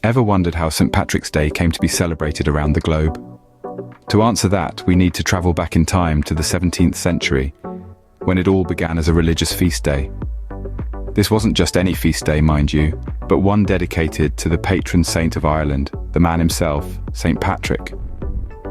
Ever wondered how St. Patrick's Day came to be celebrated around the globe? To answer that, we need to travel back in time to the 17th century, when it all began as a religious feast day. This wasn't just any feast day, mind you, but one dedicated to the patron saint of Ireland, the man himself, St. Patrick.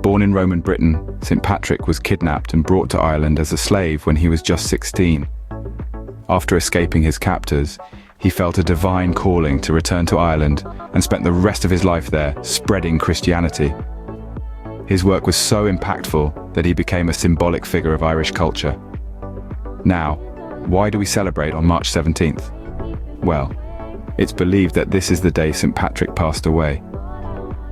Born in Roman Britain, St. Patrick was kidnapped and brought to Ireland as a slave when he was just 16. After escaping his captors, he felt a divine calling to return to Ireland and spent the rest of his life there, spreading Christianity. His work was so impactful that he became a symbolic figure of Irish culture. Now, why do we celebrate on March 17th? Well, it's believed that this is the day St. Patrick passed away.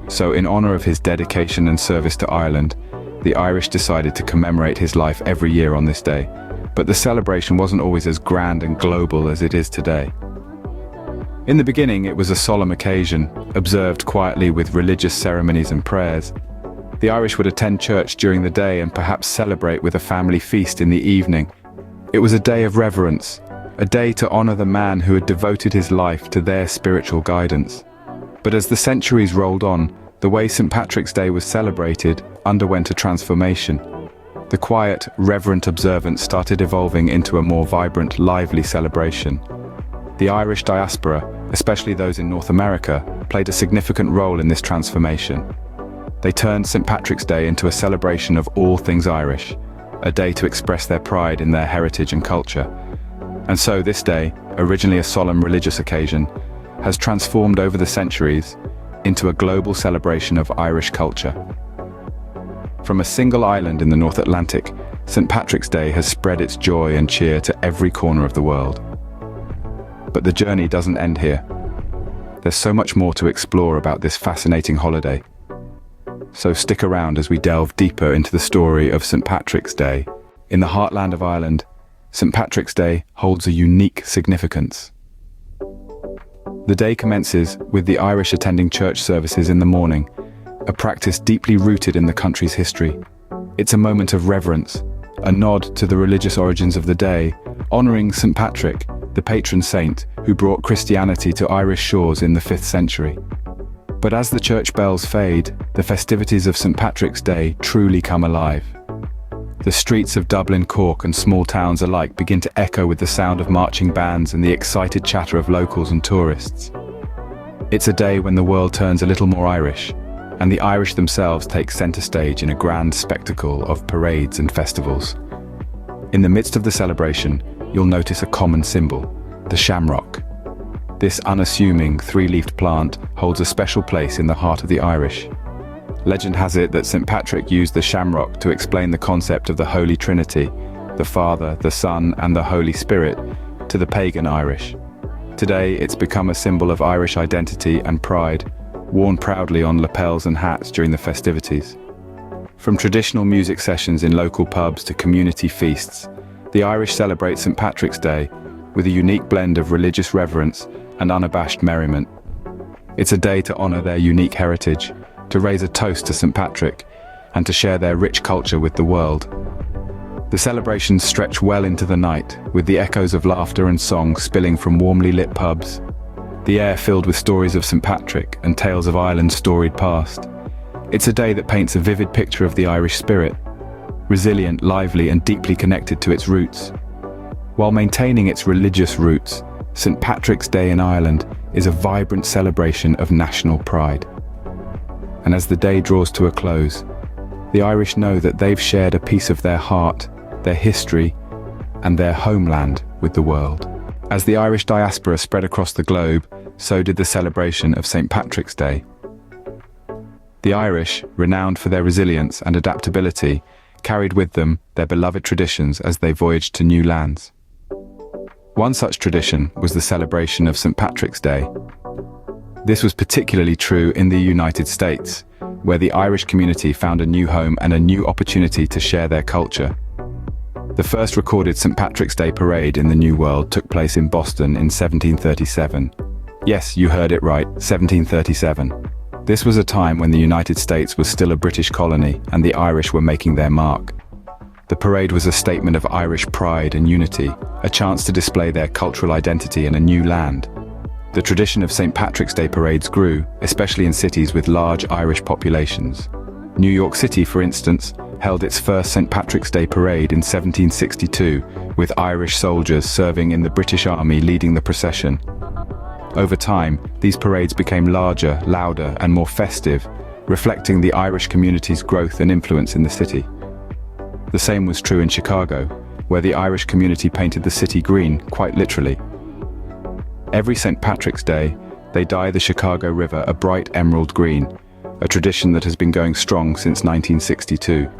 So in honor of his dedication and service to Ireland, the Irish decided to commemorate his life every year on this day. But the celebration wasn't always as grand and global as it is today. In the beginning, it was a solemn occasion, observed quietly with religious ceremonies and prayers. The Irish would attend church during the day and perhaps celebrate with a family feast in the evening. It was a day of reverence, a day to honor the man who had devoted his life to their spiritual guidance. But as the centuries rolled on, the way St. Patrick's Day was celebrated underwent a transformation. The quiet, reverent observance started evolving into a more vibrant, lively celebration. The Irish diaspora, especially those in North America, played a significant role in this transformation. They turned St. Patrick's Day into a celebration of all things Irish, a day to express their pride in their heritage and culture. And so this day, originally a solemn religious occasion, has transformed over the centuries into a global celebration of Irish culture. From a single island in the North Atlantic, St. Patrick's Day has spread its joy and cheer to every corner of the world. But the journey doesn't end here. There's so much more to explore about this fascinating holiday. So stick around as we delve deeper into the story of St. Patrick's Day. In the heartland of Ireland, St. Patrick's Day holds a unique significance. The day commences with the Irish attending church services in the morning, a practice deeply rooted in the country's history. It's a moment of reverence, a nod to the religious origins of the day, honoring St. Patrick, the patron saint who brought Christianity to Irish shores in the 5th century. But as the church bells fade, the festivities of St. Patrick's Day truly come alive. The streets of Dublin, Cork, and small towns alike begin to echo with the sound of marching bands and the excited chatter of locals and tourists. It's a day when the world turns a little more Irish, and the Irish themselves take center stage in a grand spectacle of parades and festivals. In the midst of the celebration, you'll notice a common symbol, the shamrock. This unassuming three-leafed plant holds a special place in the heart of the Irish. Legend has it that St. Patrick used the shamrock to explain the concept of the Holy Trinity, the Father, the Son, and the Holy Spirit, to the pagan Irish. Today, it's become a symbol of Irish identity and pride, worn proudly on lapels and hats during the festivities. From traditional music sessions in local pubs to community feasts, the Irish celebrate St. Patrick's Day with a unique blend of religious reverence and unabashed merriment. It's a day to honor their unique heritage, to raise a toast to St. Patrick, and to share their rich culture with the world. The celebrations stretch well into the night, with the echoes of laughter and song spilling from warmly lit pubs, the air filled with stories of St. Patrick and tales of Ireland's storied past. It's a day that paints a vivid picture of the Irish spirit, resilient, lively, and deeply connected to its roots. While maintaining its religious roots, St. Patrick's Day in Ireland is a vibrant celebration of national pride. And as the day draws to a close, the Irish know that they've shared a piece of their heart, their history, and their homeland with the world. As the Irish diaspora spread across the globe, so did the celebration of St. Patrick's Day. The Irish, renowned for their resilience and adaptability, carried with them their beloved traditions as they voyaged to new lands. One such tradition was the celebration of St. Patrick's Day. This was particularly true in the United States, where the Irish community found a new home and a new opportunity to share their culture. The first recorded St. Patrick's Day parade in the New World took place in Boston in 1737. Yes, you heard it right, 1737. This was a time when the United States was still a British colony and the Irish were making their mark. The parade was a statement of Irish pride and unity, a chance to display their cultural identity in a new land. The tradition of St. Patrick's Day parades grew, especially in cities with large Irish populations. New York City, for instance, held its first St. Patrick's Day parade in 1762, with Irish soldiers serving in the British Army leading the procession. Over time, these parades became larger, louder, and more festive, reflecting the Irish community's growth and influence in the city. The same was true in Chicago, where the Irish community painted the city green, quite literally. Every St. Patrick's Day, they dye the Chicago River a bright emerald green, a tradition that has been going strong since 1962.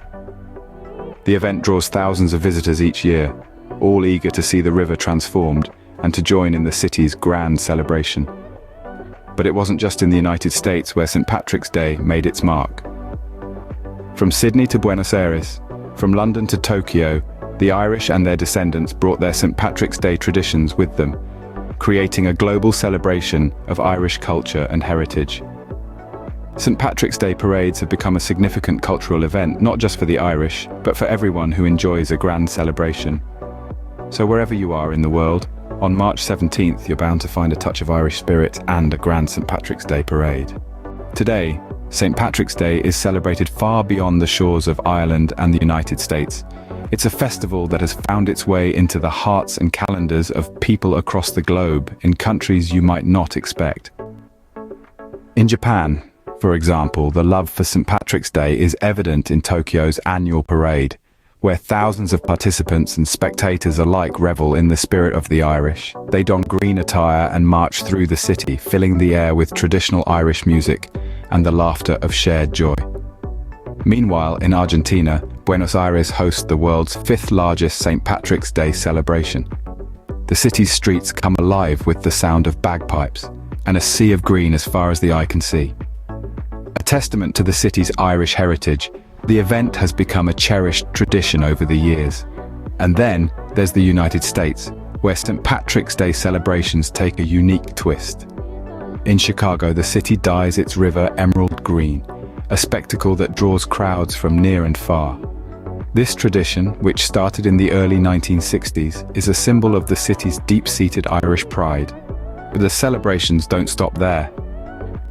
The event draws thousands of visitors each year, all eager to see the river transformed and to join in the city's grand celebration. But it wasn't just in the United States where St. Patrick's Day made its mark. From Sydney to Buenos Aires, from London to Tokyo, the Irish and their descendants brought their St. Patrick's Day traditions with them, creating a global celebration of Irish culture and heritage. St. Patrick's Day parades have become a significant cultural event, not just for the Irish, but for everyone who enjoys a grand celebration. So wherever you are in the world, on March 17th, you're bound to find a touch of Irish spirit and a grand St. Patrick's Day parade. Today, St. Patrick's Day is celebrated far beyond the shores of Ireland and the United States. It's a festival that has found its way into the hearts and calendars of people across the globe in countries you might not expect. In Japan, for example, the love for St. Patrick's Day is evident in Tokyo's annual parade, where thousands of participants and spectators alike revel in the spirit of the Irish. They don green attire and march through the city, filling the air with traditional Irish music and the laughter of shared joy. Meanwhile, in Argentina, Buenos Aires hosts the world's fifth largest St. Patrick's Day celebration. The city's streets come alive with the sound of bagpipes and a sea of green as far as the eye can see. A testament to the city's Irish heritage, the event has become a cherished tradition over the years. And then there's the United States, where St. Patrick's Day celebrations take a unique twist. In Chicago, the city dyes its river emerald green, a spectacle that draws crowds from near and far. This tradition, which started in the early 1960s, is a symbol of the city's deep-seated Irish pride. But the celebrations don't stop there.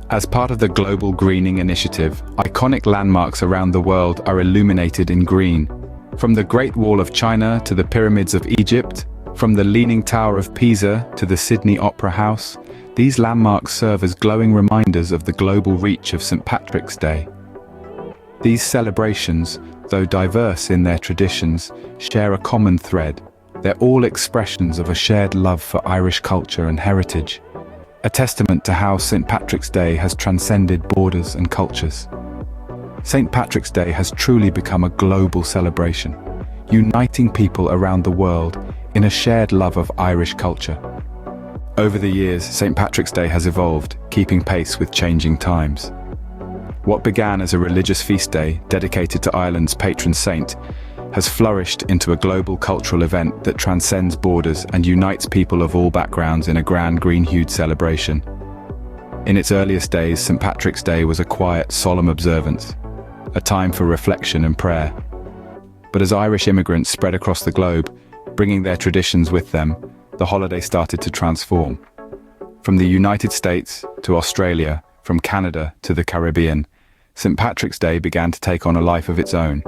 As part of the Global Greening Initiative, iconic landmarks around the world are illuminated in green. From the Great Wall of China to the Pyramids of Egypt, from the Leaning Tower of Pisa to the Sydney Opera House, these landmarks serve as glowing reminders of the global reach of St. Patrick's Day. These celebrations, though diverse in their traditions, share a common thread. They're all expressions of a shared love for Irish culture and heritage, a testament to how St. Patrick's Day has transcended borders and cultures. St. Patrick's Day has truly become a global celebration, uniting people around the world in a shared love of Irish culture. Over the years, St. Patrick's Day has evolved, keeping pace with changing times. What began as a religious feast day dedicated to Ireland's patron saint has flourished into a global cultural event that transcends borders and unites people of all backgrounds in a grand green-hued celebration. In its earliest days, St. Patrick's Day was a quiet, solemn observance, a time for reflection and prayer. But as Irish immigrants spread across the globe, bringing their traditions with them, the holiday started to transform. From the United States to Australia, from Canada to the Caribbean, St. Patrick's Day began to take on a life of its own.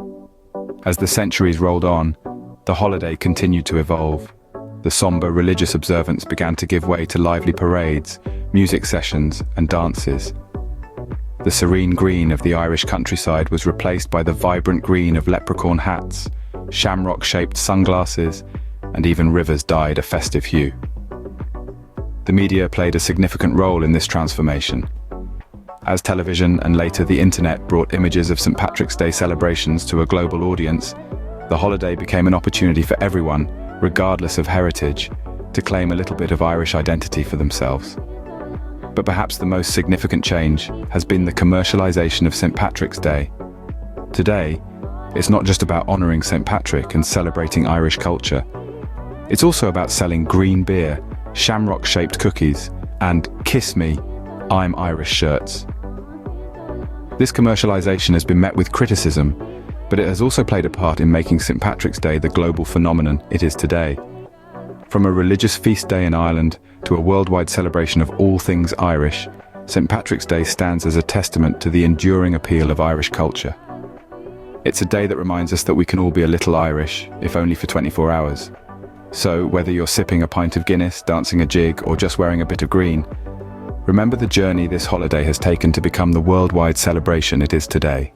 As the centuries rolled on, the holiday continued to evolve. The somber religious observance began to give way to lively parades, music sessions, and dances. The serene green of the Irish countryside was replaced by the vibrant green of leprechaun hats, shamrock-shaped sunglasses, and even rivers dyed a festive hue. The media played a significant role in this transformation. As television and later the internet brought images of St. Patrick's Day celebrations to a global audience, the holiday became an opportunity for everyone, regardless of heritage, to claim a little bit of Irish identity for themselves. But perhaps the most significant change has been the commercialization of St. Patrick's Day. Today, it's not just about honoring St. Patrick and celebrating Irish culture. It's also about selling green beer, shamrock-shaped cookies, and "Kiss Me, I'm Irish" shirts. This commercialization has been met with criticism, but it has also played a part in making St. Patrick's Day the global phenomenon it is today. From a religious feast day in Ireland to a worldwide celebration of all things Irish, St. Patrick's Day stands as a testament to the enduring appeal of Irish culture. It's a day that reminds us that we can all be a little Irish, if only for 24 hours. So, whether you're sipping a pint of Guinness, dancing a jig, or just wearing a bit of green, remember the journey this holiday has taken to become the worldwide celebration it is today.